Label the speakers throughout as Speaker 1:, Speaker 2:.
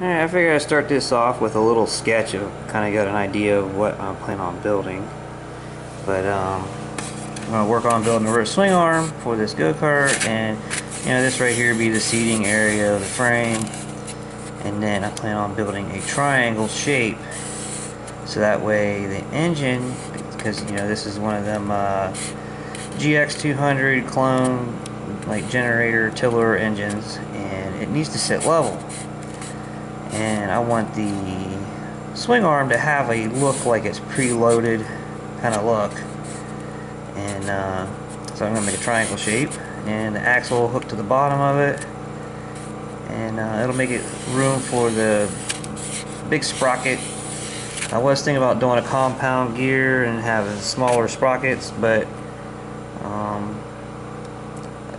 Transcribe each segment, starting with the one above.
Speaker 1: Alright, I figured I'd start this off with a little sketch of kind of got an idea of what I plan on building. But I'm going to work on building a rear swing arm for this go-kart, and this right here be the seating area of the frame. And then I plan on building a triangle shape so that way the engine, because this is one of them GX200 clone like generator tiller engines, and it needs to sit level. And I want the swing arm to have a look like it's preloaded kind of look. And so I'm going to make a triangle shape, and the axle hooked to the bottom of it, and it'll make it room for the big sprocket. I was thinking about doing a compound gear and having smaller sprockets, but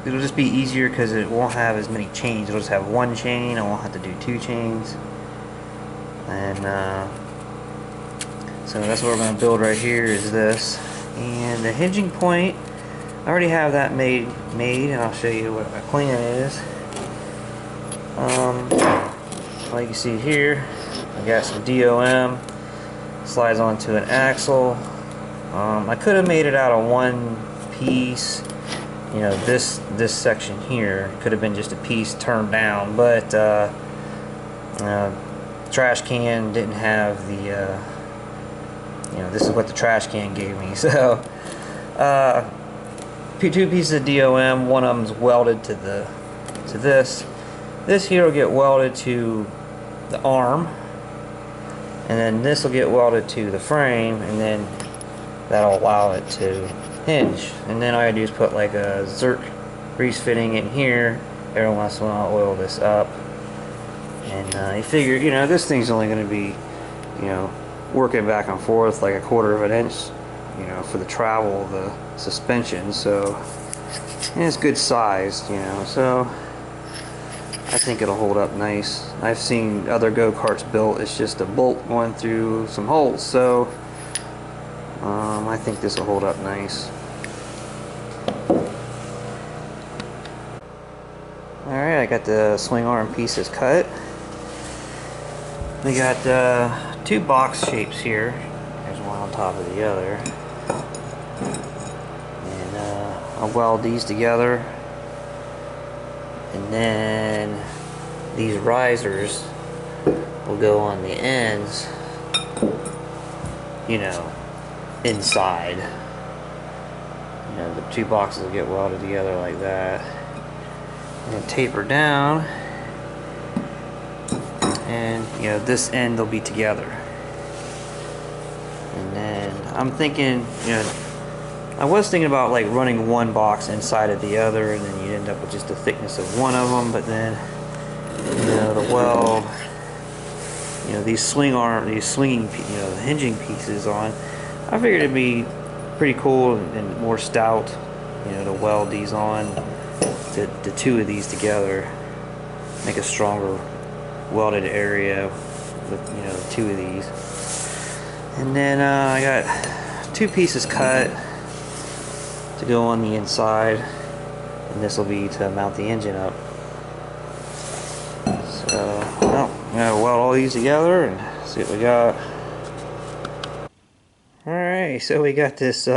Speaker 1: it'll just be easier because it won't have as many chains. It'll just have one chain. I won't have to do two chains. And so that's what we're going to build right here is this. And the hinging point, I already have that made, and I'll show you what my plan is. Like you see here, I got some DOM, slides onto an axle. I could have made it out of one piece. This section here could have been just a piece turned down, but trash can didn't have the this is what the trash can gave me. So two pieces of DOM, one of them's welded to this here will get welded to the arm, and then this will get welded to the frame, and then that'll allow it to hinge. And then all I do is put like a Zerk grease fitting in here. Every once in a while I'll oil this up. And you figure, this thing's only going to be, working back and forth like a 1/4 of an inch, for the travel of the suspension. So, and it's good sized, so I think it'll hold up nice. I've seen other go-karts built, it's just a bolt going through some holes. So, I think this will hold up nice. Alright, I got the swing arm pieces cut. We got two box shapes here. There's one on top of the other. And I'll weld these together. And then these risers will go on the ends, inside. The two boxes will get welded together like that. And taper down, and this end will be together. And then I'm thinking, I was thinking about like running one box inside of the other, and then you end up with just the thickness of one of them. But then the weld, these swinging, the hinging pieces on, I figured it'd be pretty cool and more stout, to weld these on. The two of these together, make a stronger welded area with the two of these. And then I got two pieces cut to go on the inside, and this will be to mount the engine up. So I'm gonna weld all these together and see what we got. Alright, so we got this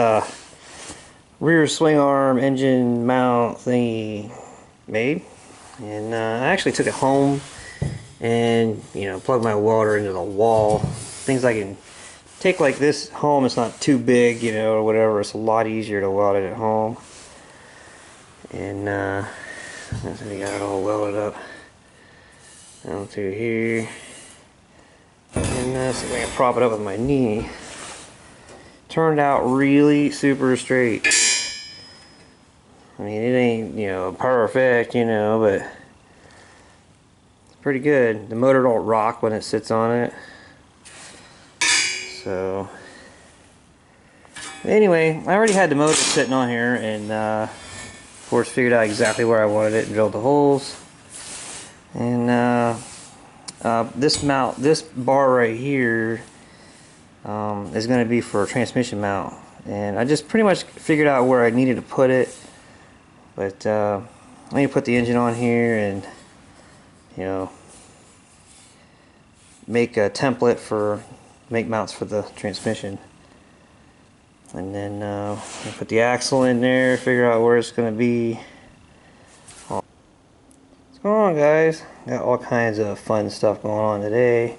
Speaker 1: rear swing arm engine mount thingy made, and I actually took it home and plugged my welder into the wall. Things I can take like this home, it's not too big, or whatever. It's a lot easier to weld it at home. And so we got it all welded up down through here, and so I'm gonna prop it up with my knee. Turned out really super straight. I mean, it ain't, perfect, but it's pretty good. The motor don't rock when it sits on it. So, anyway, I already had the motor sitting on here, and of course figured out exactly where I wanted it and drilled the holes. And this bar right here is going to be for a transmission mount, and I just pretty much figured out where I needed to put it. But I need to put the engine on here, and make a template for make mounts for the transmission. And then put the axle in there, figure out where it's going to be. What's going on, guys? Got all kinds of fun stuff going on today.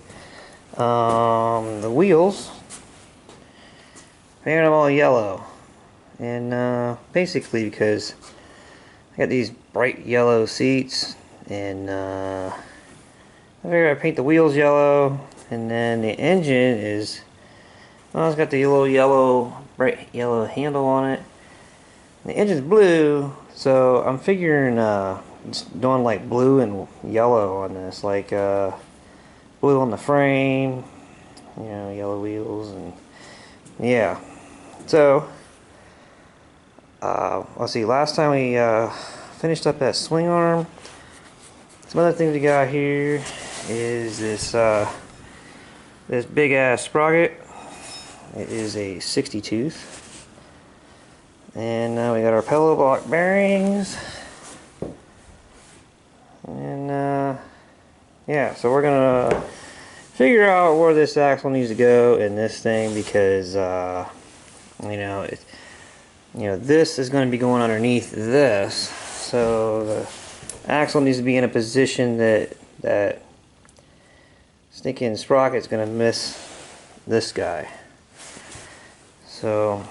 Speaker 1: The wheels, painted them all yellow. And basically because I got these bright yellow seats, and I figured I'd paint the wheels yellow, and then the engine is, well, it's got the little yellow, bright yellow handle on it. The engine's blue, so I'm figuring just doing like blue and yellow on this, like blue on the frame, you know, yellow wheels, and yeah. So let's see, last time we finished up that swing arm. Some other things we got here is this this big ass sprocket. It is a 60 tooth. And now we got our pillow block bearings. And yeah, so we're gonna figure out where this axle needs to go in this thing, because this is going to be going underneath this, so the axle needs to be in a position that stinking sprocket's going to miss this guy. So,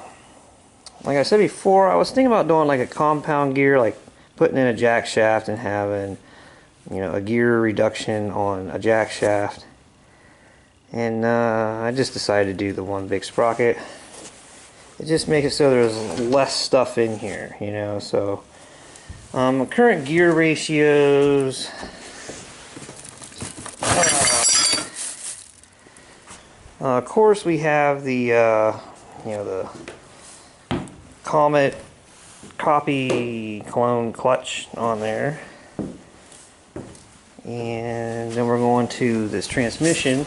Speaker 1: like I said before, I was thinking about doing like a compound gear, like putting in a jack shaft and having, you know, a gear reduction on a jack shaft. And I just decided to do the one big sprocket. It just makes it so there's less stuff in here, you know. So current gear ratios, of course we have the the Comet copy clone clutch on there, and then we're going to this transmission.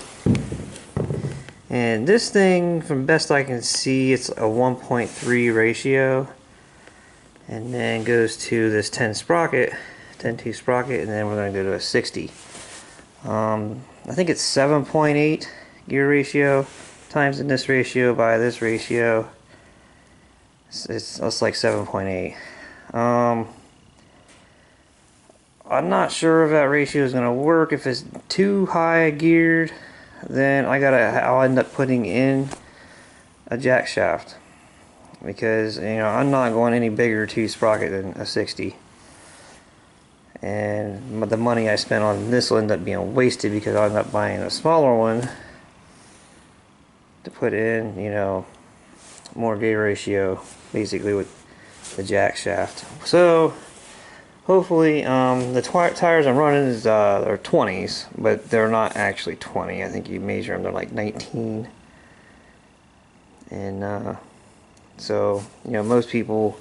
Speaker 1: And this thing, from best I can see, it's a 1.3 ratio, and then goes to this 10 sprocket, 10-tooth sprocket, and then we're going to go to a 60. I think it's 7.8 gear ratio times in this ratio by this ratio. It's like 7.8. I'm not sure if that ratio is going to work. If it's too high geared, then I'll end up putting in a jack shaft, because I'm not going any bigger tooth sprocket than a 60, and the money I spent on this will end up being wasted, because I'll end up buying a smaller one to put in, more gear ratio, basically, with the jack shaft. So hopefully, the tires I'm running is they're 20s, but they're not actually 20. I think you measure them, they're like 19. And so most people,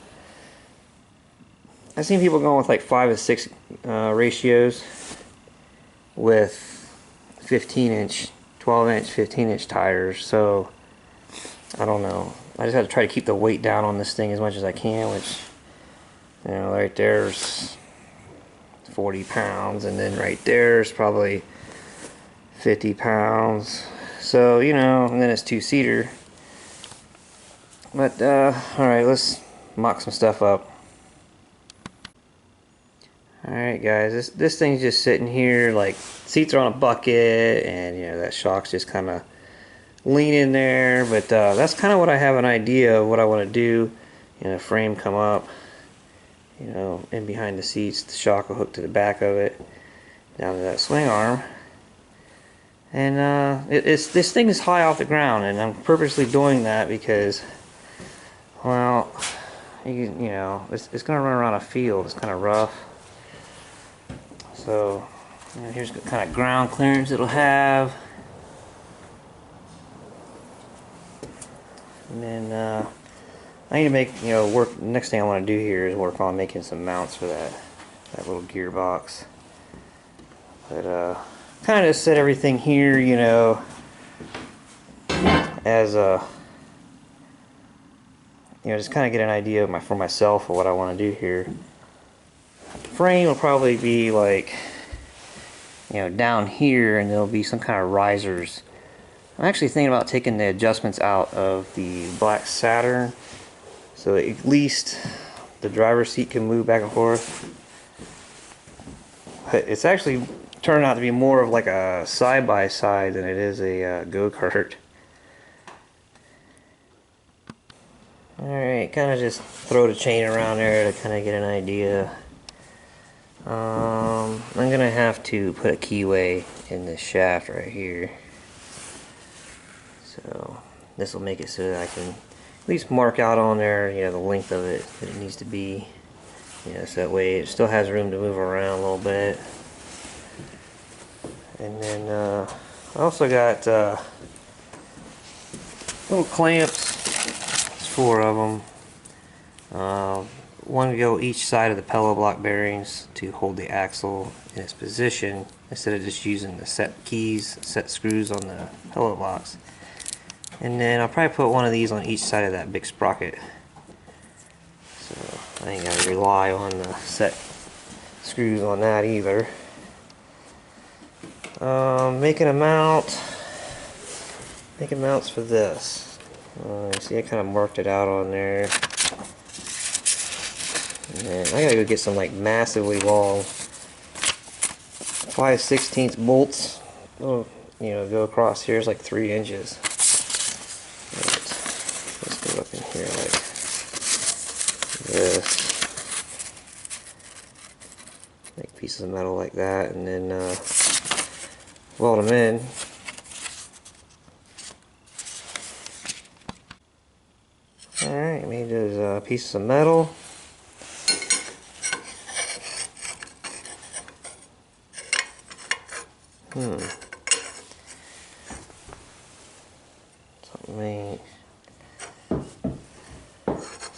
Speaker 1: I've seen people going with like 5 to 6 ratios with 15-inch, 12-inch, 15-inch tires. So I don't know. I just have to try to keep the weight down on this thing as much as I can, which, right there's 40 pounds, and then right there's probably 50 pounds. So, and then it's 2-seater. But, alright, let's mock some stuff up. Alright, guys, this thing's just sitting here, like, seats are on a bucket, and, that shock's just kind of leaning there. But, that's kind of what I have an idea of what I want to do. Frame come up, in behind the seats, the shock will hook to the back of it, down to that swing arm. And this thing is high off the ground, and I'm purposely doing that because, well, it's going to run around a field. It's kind of rough. So, here's the kind of ground clearance it'll have. And then, I need to make, work. Next thing I want to do here is work on making some mounts for that little gearbox. But kind of set everything here, as a, just kind of get an idea of for myself of what I want to do here. Frame will probably be like down here, and there'll be some kind of risers. I'm actually thinking about taking the adjustments out of the black Saturn, so at least the driver's seat can move back and forth. But it's actually turned out to be more of like a side-by-side than it is a go-kart. Alright, kind of just throw the chain around there to kind of get an idea. I'm going to have to put a keyway in this shaft right here. So this will make it so that I can at least mark out on there, the length of it that it needs to be. So that way it still has room to move around a little bit. And then I also got little clamps. There's 4 of them. One to go each side of the pillow block bearings to hold the axle in its position instead of just using the set screws on the pillow blocks. And then I'll probably put one of these on each side of that big sprocket. So I ain't gotta rely on the set screws on that either. Making mounts for this. See, I kind of marked it out on there. And then I gotta go get some like massively long 5/16 bolts. Oh, go across here. It's like 3 inches. Let's go up in here like this. Make pieces of metal like that, and then weld them in. Alright, made those pieces of metal. Something.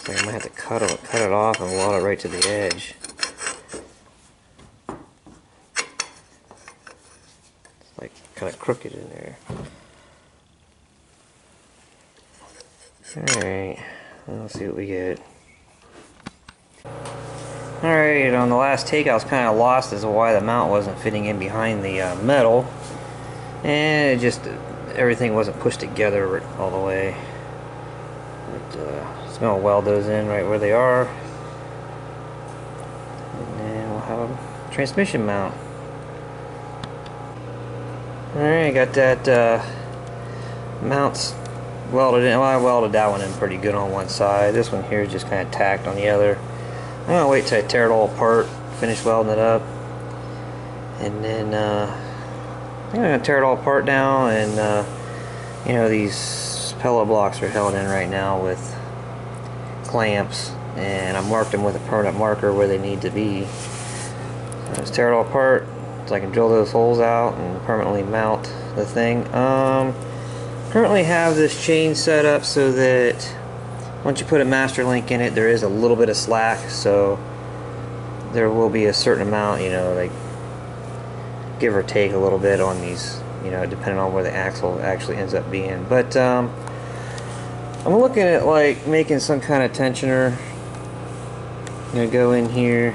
Speaker 1: I might have to cut it off and weld it right to the edge. It's like kind of crooked in there. Alright, let's see what we get. Alright, on the last take I was kind of lost as to why the mount wasn't fitting in behind the metal. And it just, everything wasn't pushed together all the way. But just going to weld those in right where they are. And then we'll have a transmission mount. Alright, got that mounts welded in. Well, I welded that one in pretty good on one side. This one here is just kind of tacked on the other. I'm going to wait till I tear it all apart, finish welding it up. And then I'm going to tear it all apart now, and these pillow blocks are held in right now with clamps, and I marked them with a permanent marker where they need to be. So let's tear it all apart so I can drill those holes out and permanently mount the thing. Currently have this chain set up so that once you put a master link in it, there is a little bit of slack, so there will be a certain amount, like give or take a little bit on these, depending on where the axle actually ends up being. But I'm looking at like making some kind of tensioner. I'm gonna go in here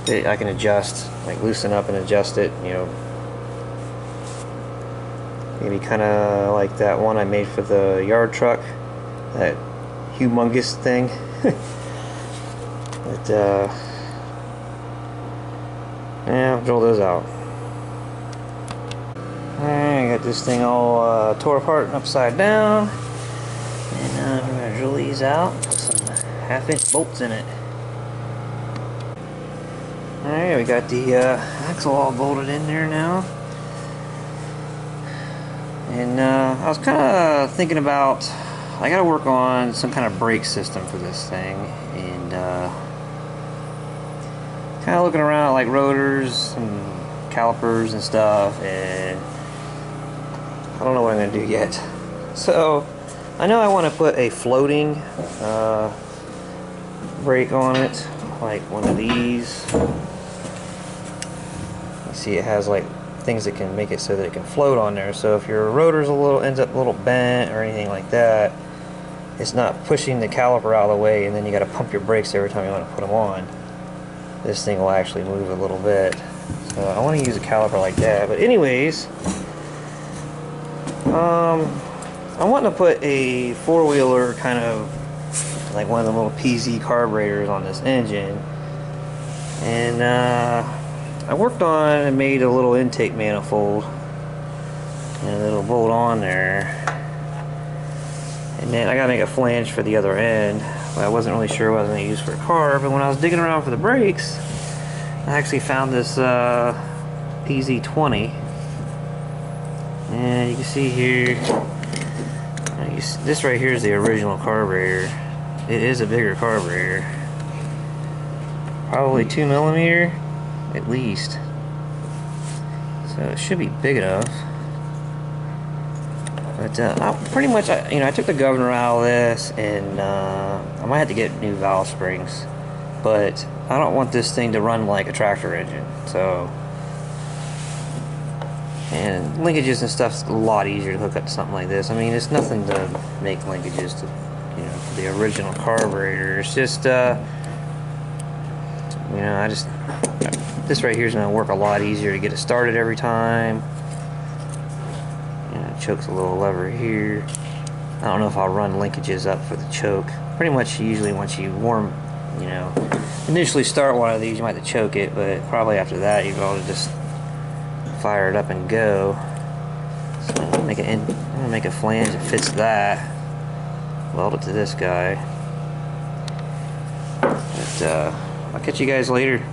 Speaker 1: that I can adjust, like loosen up and adjust it, maybe kind of like that one I made for the yard truck, that humongous thing. But yeah, I'll drill those out. Alright, I got this thing all tore apart and upside down, and I'm going to drill these out, put some 1/2-inch bolts in it. Alright, we got the axle all bolted in there now. And I was kind of thinking about, I got to work on some kind of brake system for this thing, and kind of looking around at like rotors and calipers and stuff, and I don't know what I'm going to do yet. So I know I want to put a floating brake on it, like one of these. You see it has like things that can make it so that it can float on there, so if your rotor's ends up a little bent or anything like that, it's not pushing the caliper out of the way, and then you got to pump your brakes every time you want to put them on. This thing will actually move a little bit. So I want to use a caliper like that. But anyways, I want to put a four-wheeler kind of like one of the little PZ carburetors on this engine. And I worked on and made a little intake manifold and a little bolt on there. And then I gotta make a flange for the other end. But I wasn't really sure what I was going to use for a carb. But when I was digging around for the brakes, I actually found this PZ20. And you can see here, this right here is the original carburetor. It is a bigger carburetor. Probably 2mm at least. So it should be big enough. But pretty much, I took the governor out of this, and I might have to get new valve springs. But I don't want this thing to run like a tractor engine. So, and linkages and stuff's a lot easier to hook up to something like this. I mean, it's nothing to make linkages to, the original carburetor. It's just, this right here is going to work a lot easier to get it started every time. Choke's a little lever here. I don't know if I'll run linkages up for the choke. Pretty much usually once you initially start one of these, you might have to choke it, but probably after that you're going to just fire it up and go. So I'm gonna make a flange that fits that. Weld it to this guy. But I'll catch you guys later.